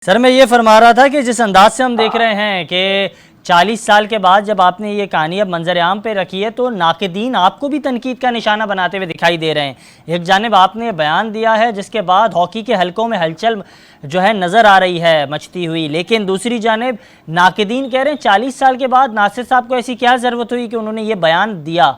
Sir मैं ये फरमा रहा था कि जिस अंदाज से हम देख रहे हैं कि 40 साल के बाद जब आपने ये कहानी अब मंजर आम पे रखी है तो नाक़िदीन आपको भी तनकीद का निशाना बनाते हुए दिखाई दे रहे हैं। एक जानिब आपने बयान दिया है जिसके बाद हॉकी के हलकों में हलचल जो है नज़र आ रही है मचती हुई, लेकिन दूसरी जानिब नाक़िदीन कह रहे हैं 40 साल के बाद नासिर साहब को ऐसी क्या ज़रूरत हुई कि उन्होंने ये बयान दिया।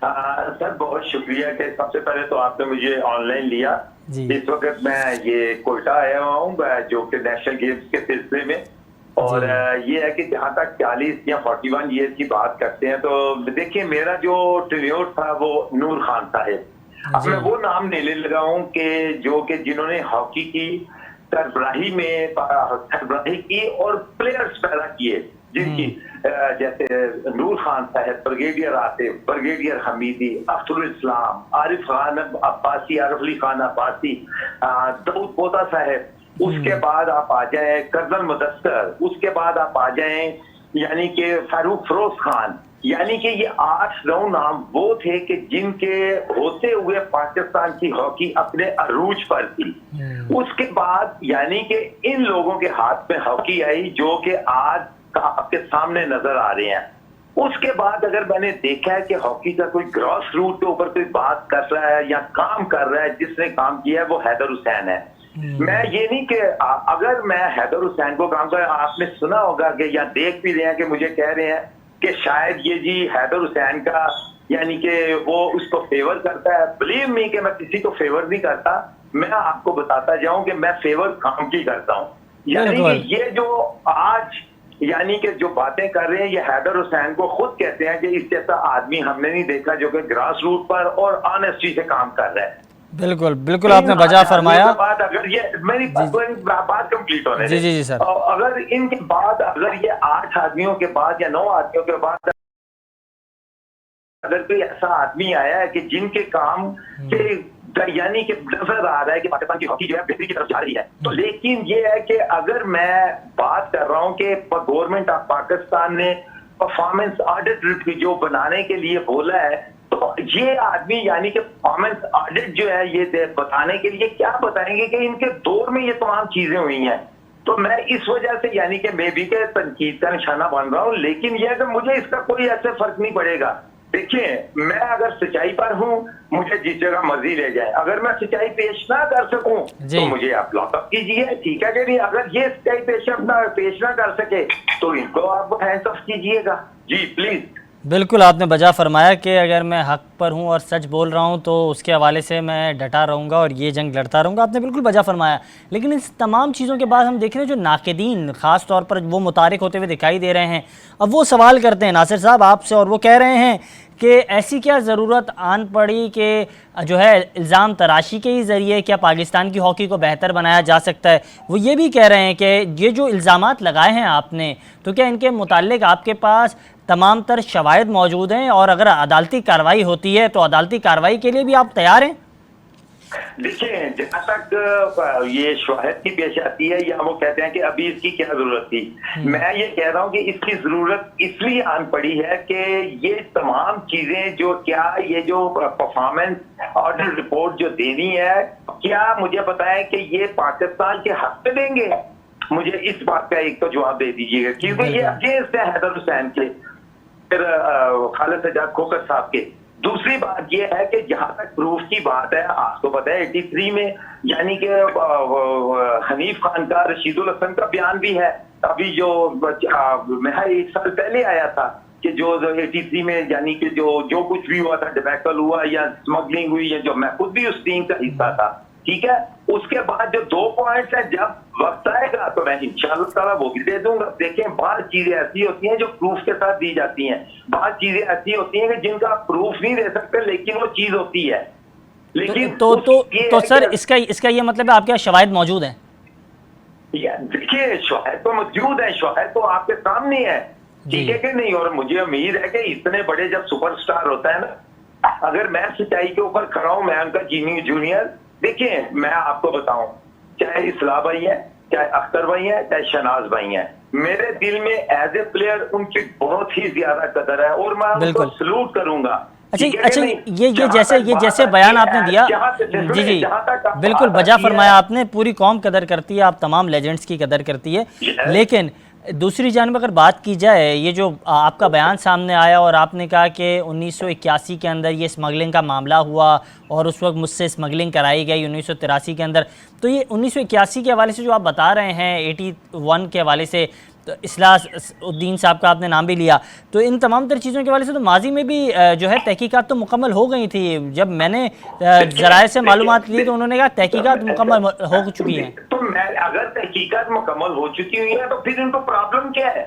सर बहुत शुक्रिया कि सबसे पहले तो आपने मुझे ऑनलाइन लिया। इस वक्त मैं ये कोयटा आया हुआ हूँ जो कि नेशनल गेम्स के सिलसिले में, और ये है कि जहाँ तक 40 या 41 ईयर की बात करते हैं तो देखिए मेरा जो टेन्योर था वो नूर खान साहब, अब मैं वो नाम लेने लगा हूँ कि जो कि जिन्होंने हॉकी की सरबराही की और प्लेयर्स पैदा किए जिनकी जैसे नूर खान साहब, ब्रिगेडियर आसिफ, ब्रिगेडियर हमीदी, अख्तरुल इस्लाम, आरिफ खान अब्बासी, आरिफ अली खान अब्बासी, दाऊद पोता साहब, उसके बाद आप आ जाए कर्नल मुदस्सर, उसके बाद आप आ जाए यानी कि फारूक फरोज खान, यानी कि ये 8-9 नाम वो थे कि जिनके होते हुए पाकिस्तान की हॉकी अपने अरूज पर थी। उसके बाद यानी कि इन लोगों के हाथ में हॉकी आई जो कि आज आपके सामने नजर आ रहे हैं। उसके बाद अगर मैंने देखा है कि हॉकी का कोई ग्रॉस रूट के ऊपर कोई बात कर रहा है या काम कर रहा है, जिसने काम किया है वो हैदर हुसैन है। मैं ये नहीं कि अगर मैं हैदर हुसैन को काम कर, आपने सुना होगा कि या देख भी रहे हैं कि मुझे कह रहे हैं कि शायद ये जी हैदर हुसैन का यानी कि वो उसको फेवर करता है। बिलीव मी कि मैं किसी को फेवर नहीं करता, मैं आपको बताता जाऊं कि मैं फेवर काम की करता हूं। यानी कि ये जो आज यानी कि जो बातें कर रहे हैं ये हैदर हुसैन को खुद कहते हैं कि इस जैसा आदमी हमने नहीं देखा जो कि ग्रास रूट पर और ऑनेस्टी से काम कर रहा है। बिल्कुल बिल्कुल आपने वजह फरमाया। अगर ये मेरी बात कंप्लीट होने जी जी जी सर, अगर इनके बाद अगर ये 8 आदमियों के बाद या 9 आदमियों के बाद अगर कोई ऐसा आदमी आया है कि जिनके काम के यानी कि नजर आ रहा है कि पाकिस्तान की हॉकी जो है बेहतरी की तरफ जा रही है, तो लेकिन ये है कि अगर मैं बात कर रहा हूं कि गवर्नमेंट ऑफ पाकिस्तान ने परफॉर्मेंस ऑडिट जो बनाने के लिए बोला है, तो ये आदमी यानी कि परफॉर्मेंस ऑडिट जो है ये बताने के लिए क्या बताएंगे कि इनके दौर में ये तमाम चीजें हुई हैं। तो मैं इस वजह से यानी कि मैं भी के तनकीद का निशाना बन रहा हूं, लेकिन यह कि मुझे इसका कोई ऐसे फर्क नहीं पड़ेगा। देखिए मैं अगर सच्चाई पर हूं, मुझे जिस जगह मर्जी ले जाए, अगर मैं सच्चाई पेश ना कर सकूं तो मुझे आप लॉकअप कीजिए, ठीक है कि नहीं। अगर ये सच्चाई पेश ना कर सके तो इनको आप हैंड्स ऑफ कीजिएगा। जी प्लीज। बिल्कुल आपने वजह फरमाया कि अगर मैं हक पर हूं और सच बोल रहा हूं तो उसके हवाले से मैं डटा रहूंगा और ये जंग लड़ता रहूंगा। आपने बिल्कुल वजह फरमाया, लेकिन इस तमाम चीज़ों के बाद हम देख रहे हैं जो नाक़िदीन ख़ास तौर पर वो मुतारिक होते हुए दिखाई दे रहे हैं। अब वो सवाल करते हैं नासिर साहब आपसे, और वो कह रहे हैं कि ऐसी क्या ज़रूरत आन पड़ी कि जो है इल्ज़ाम तराशी के ही ज़रिए क्या पाकिस्तान की हॉकी को बेहतर बनाया जा सकता है। वो ये भी कह रहे हैं कि ये जो इल्ज़ामात लगाए हैं आपने, तो क्या इनके मुताल्लिक आपके पास तमाम तर शवाहिद मौजूद हैं, और अगर अदालती कार्रवाई होती है तो अदालती कार्रवाई के लिए भी आप तैयार हैं? देखिए जहां तक ये शवाहिद की पेश आती है या वो कहते हैं कि अभी इसकी क्या जरूरत थी, मैं ये कह रहा हूं कि इसकी जरूरत इसलिए आन पड़ी है कि ये तमाम चीजें जो क्या ये जो परफॉर्मेंस ऑडिट रिपोर्ट जो देनी है, क्या मुझे बताएं कि ये पाकिस्तान के हक में देंगे? मुझे इस बात का एक तो जवाब दे दीजिएगा, क्योंकि ये अगेंस्ट है हैदर हुसैन के, फिर खालिद सज्जाद खोखर साहब के। दूसरी बात यह है कि जहां तक प्रूफ की बात है, आपको पता है 83 में यानी कि हनीफ खान का, रशीदुल हसन का बयान भी है, अभी जो मैं 1 साल पहले आया था कि जो 83 में यानी कि जो कुछ भी हुआ था, डिबैकल हुआ या स्मगलिंग हुई, या जो मैं खुद भी उस टीम का हिस्सा था, ठीक है। उसके बाद जो 2 पॉइंट्स है, जब वक्त आएगा तो मैं इंशाअल्लाह ताला वो भी दे दूंगा। देखें बात चीजें ऐसी होती हैं जो प्रूफ के साथ दी जाती हैं, बात चीजें ऐसी होती हैं कि जिनका आप प्रूफ नहीं दे सकते लेकिन वो चीज होती है। लेकिन तो सर इसका ये मतलब है आपके शवाहिद मौजूद हैं? देखिए शवाहिद तो मौजूद है, शवाहिद तो आपके सामने है, ठीक है कि नहीं। और मुझे उम्मीद है कि इतने बड़े जब सुपरस्टार होता है ना, अगर मैं सच्चाई के ऊपर खड़ा हूं, मैं उनका जूनियर। देखिए मैं आपको बताऊं, चाहे इस्लाह भाई है, चाहे अख्तर भाई है, चाहे शहनाज भाई है, मेरे दिल में एज ए प्लेयर उनकी बहुत ही ज्यादा कदर है और मैं उनको सलूट करूंगा। अच्छा ठीक है अच्छा, कि नहीं? ये जहाँ जैसे तक ये बात जैसे आती बयान है, आपने दिया, जहाँ से जी जी, जहाँ तक आप बिल्कुल बात बजा आती है, फरमाया आपने। पूरी कौम कदर करती है, आप तमाम लेजेंड्स की कदर करती है। यह लेकिन दूसरी जानब अगर बात की जाए, ये जो आपका बयान सामने आया और आपने कहा कि 1981 के अंदर ये स्मगलिंग का मामला हुआ और उस वक्त मुझसे स्मगलिंग कराई गई 1983 के अंदर, तो ये 1981 के हवाले से जो आप बता रहे हैं, 81 के हवाले से, तो इस्लाह-उद्दीन साहब का आपने नाम भी लिया, तो इन तमाम तर चीज़ों के हवाले से तो माजी में भी जो है तहकीकात तो मुकम्मल हो गई थी। जब मैंने ज़राए से मालूमात ली तो उन्होंने कहा तहकीकात मुकम्मल हो चुकी हैं। तो मैं अगर तहकीकात मुकम्मल हो चुकी हुई है तो फिर इनको प्रॉब्लम क्या है?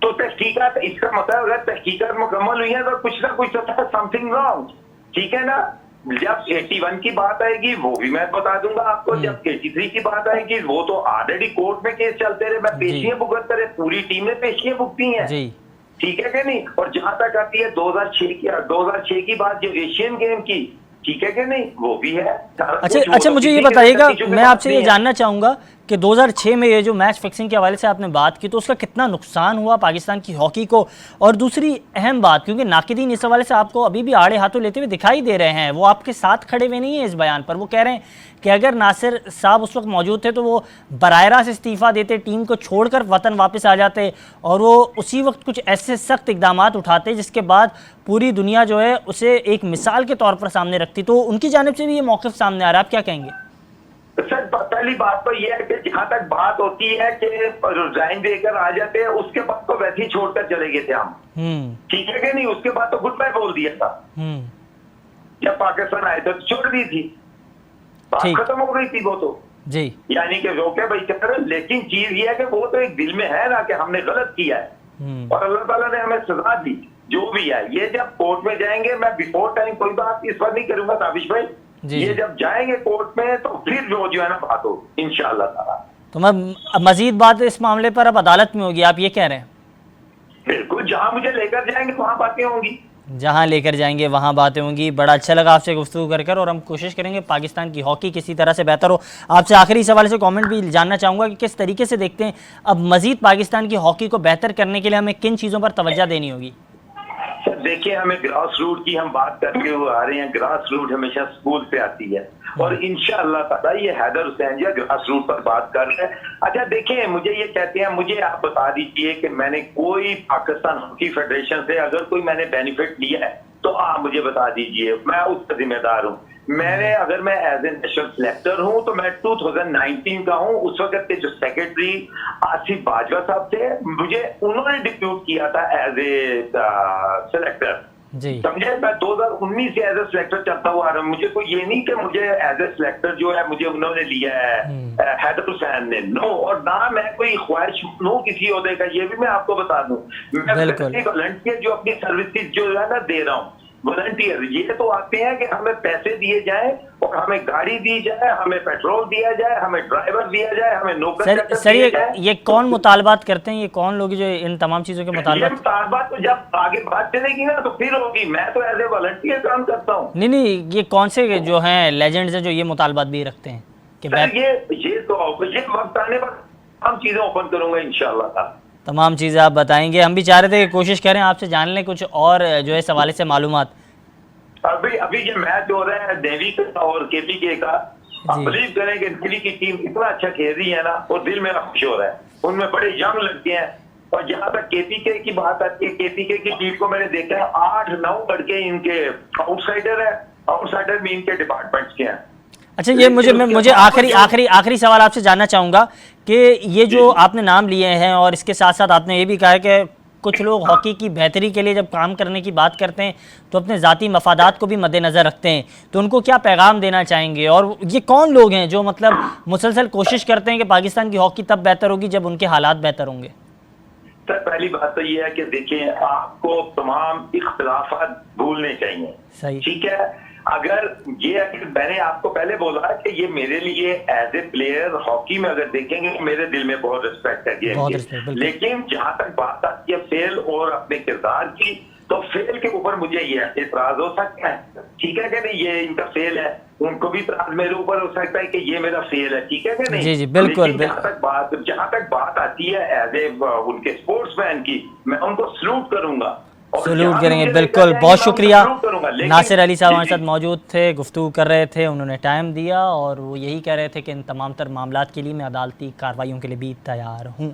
तो तहकीकात, इसका मतलब अगर तहकीकात मुकम्मल हुई है तो कुछ ना कुछ तो था, समथिंग रॉन्ग, ठीक है ना? जब 81 की बात आएगी वो भी मैं बता दूंगा आपको, जब 83 की बात आएगी वो तो ऑलरेडी कोर्ट में केस चलते रहे, मैं पेशियां भुगतते रहे, पूरी टीम ने पेशियां भुगती हैं, जी ठीक है कि नहीं? और जहां तक आती है 2006 की बात, जो एशियन गेम की, ठीक है कि नहीं, वो भी है। अच्छा अच्छा, मुझे ये बताइएगा, मैं आपसे ये जानना चाहूँगा कि 2006 में ये जो मैच फिक्सिंग के हवाले से आपने बात की, तो उसका कितना नुकसान हुआ पाकिस्तान की हॉकी को? और दूसरी अहम बात, क्योंकि नाकिदीन इस हवाले से आपको अभी भी आड़े हाथों लेते हुए दिखाई दे रहे हैं, वो आपके साथ खड़े हुए नहीं हैं इस बयान पर। वो कह रहे हैं कि अगर नासिर साहब उस वक्त मौजूद थे तो वो बराह रास्त इस्तीफ़ा देते, टीम को छोड़कर वतन वापस आ जाते और वो उसी वक्त कुछ ऐसे सख्त इकदाम उठाते जिसके बाद पूरी दुनिया जो है उसे एक मिसाल के तौर पर सामने रखती। तो उनकी जानिब से भी ये मौक़िफ़ सामने आ रहा है, आप क्या कहेंगे? सर, पहली बात तो ये है कि जहां तक बात होती है कि रिजाइन देकर आ जाते हैं, उसके बाद तो वैसे ही छोड़कर चले गए थे हम, ठीक है कि नहीं? उसके बाद तो गुड बाय बोल दिया था, जब पाकिस्तान आए थे तो छोड़ दी थी, बात खत्म हो गई थी वो तो जी। यानी कि रोके भाई चक्कर। लेकिन चीज ये है कि वो तो एक दिल में है ना कि हमने गलत किया है और अल्लाह ताला ने हमें सजा दी, जो भी है। ये जब कोर्ट में जाएंगे, मैं बिफोर टाइम कोई बात इस पर नहीं करूंगा ताबिश भाई, ये जब जाएंगे कोर्ट में तो फिर जो है ना बात हो इंशाअल्लाह ताला। तो मैं मजीद बात इस मामले पर अब अदालत में होगी, आप ये कह रहे हैं? बिल्कुल, जहां मुझे लेकर जाएंगे वहां बातें होंगी, जहां लेकर जाएंगे वहां बातें होंगी। बड़ा अच्छा लगा आपसे गुफ्तगू कर और हम कोशिश करेंगे पाकिस्तान की हॉकी किसी तरह से बेहतर हो। आपसे आखिरी इस हवाले से कमेंट भी जानना चाहूँगा कि किस तरीके से देखते हैं अब मजीद पाकिस्तान की हॉकी को बेहतर करने के लिए हमें किन चीज़ों पर तवज्जो देनी होगी? सर देखिए, हमें ग्रास रूट की हम बात करके हुए आ रहे हैं, ग्रास रूट हमेशा स्कूल से आती है और इंशाअल्लाह ताला ये हैदर हुसैन जी ग्रास रूट पर बात कर रहे हैं। अच्छा देखिए, मुझे ये कहते हैं, मुझे आप बता दीजिए कि मैंने कोई पाकिस्तान हॉकी फेडरेशन से अगर कोई मैंने बेनिफिट लिया है तो आप मुझे बता दीजिए, मैं उसका जिम्मेदार हूँ। मैंने, अगर मैं एज ए नेशनल सिलेक्टर हूं तो मैं 2019 का हूं, उस वक्त के जो सेक्रेटरी आसिफ बाजवा साहब थे, मुझे उन्होंने डिप्यूट किया था एज ए सिलेक्टर, समझे? मैं 2019 से एज ए सिलेक्टर चलता हुआ आ रहा हूं। मुझे कोई ये नहीं कि मुझे एज ए सिलेक्टर जो है मुझे उन्होंने लिया है हैदर हुसैन ने, नो। और ना मैं कोई ख्वाहिश नो किसी ओहदे का, ये भी मैं आपको बता दूं। मैं वॉलंटियर जो अपनी सर्विसेज जो है ना दे रहा हूँ, वॉलंटियर ये तो आते हैं कि हमें पैसे दिए जाए और हमें गाड़ी दी जाए, हमें पेट्रोल दिया जाए, हमें ड्राइवर दिया जाए, हमें नौकर सर ये कौन मुतालबात करते हैं? ये कौन लोग जो इन तमाम चीजों के मुतालबात तो जब आगे बात चलेगी ना तो फिर होगी। मैं तो एज ए वॉलंटियर काम करता हूँ। नहीं, ये कौन से जो हैं लेजेंड्स हैं जो ये मुतालबात भी रखते हैं कि ये वक्त आने पर तमाम चीजें ओपन करूंगा इंशाल्लाह। तमाम चीज़ें आप बताएंगे। हम भी चाह रहे थे कि कोशिश करें आपसे जान लें कुछ और जो है इस हवाले से मालूमात। अभी ये मैच हो रहा है नेवी का और केपीके का, आप बिलीव करें कि नेवी की टीम इतना अच्छा खेल रही है ना, और दिल मेरा खुश हो रहा है, उनमें बड़े यंग लड़के हैं। और जहां तक केपीके की बात आती है, केपीके की टीम को मैंने देखा है 8-9 लड़के इनके आउटसाइडर है, आउटसाइडर में इनके डिपार्टमेंट्स के हैं। अच्छा, ये मुझे आखिरी सवाल आपसे जानना चाहूँगा कि ये जो आपने नाम लिए हैं और इसके साथ साथ आपने ये भी कहा है कि कुछ लोग हॉकी की बेहतरी के लिए जब काम करने की बात करते हैं तो अपने ज़ाती मफादात को भी मद्देनज़र रखते हैं, तो उनको क्या पैगाम देना चाहेंगे? और ये कौन लोग हैं जो मतलब मुसलसल कोशिश करते हैं कि पाकिस्तान की हॉकी तब बेहतर होगी जब उनके हालात बेहतर होंगे? सर पहली बात तो ये है कि देखिए, आपको तमाम इख्तिलाफात भूलने चाहिए, सही, ठीक है? अगर मैंने आपको पहले बोला कि ये मेरे लिए एज ए प्लेयर हॉकी में अगर देखेंगे मेरे दिल में बहुत रिस्पेक्ट है गेम की, लेकिन जहां तक बात आती है फेल और अपने किरदार की, तो फेल के ऊपर मुझे ये एतराज हो सकता है, ठीक है कि नहीं? ये इनका फेल है, उनको भी एतराज मेरे ऊपर हो सकता है कि ये मेरा फेल है, ठीक है कि नहीं? जी जी बिल्कुल। जहां तक बात आती है एज ए उनके स्पोर्ट्समैन की, मैं उनको सलूट करूंगा सलूट करेंगे, बिल्कुल। बहुत शुक्रिया। नासिर अली साहब हमारे जी, साथ मौजूद थे, गुफ्तगू कर रहे थे, उन्होंने टाइम दिया और वो यही कह रहे थे कि इन तमाम तर मामलात के लिए मैं अदालती कार्रवाइयों के लिए भी तैयार हूँ।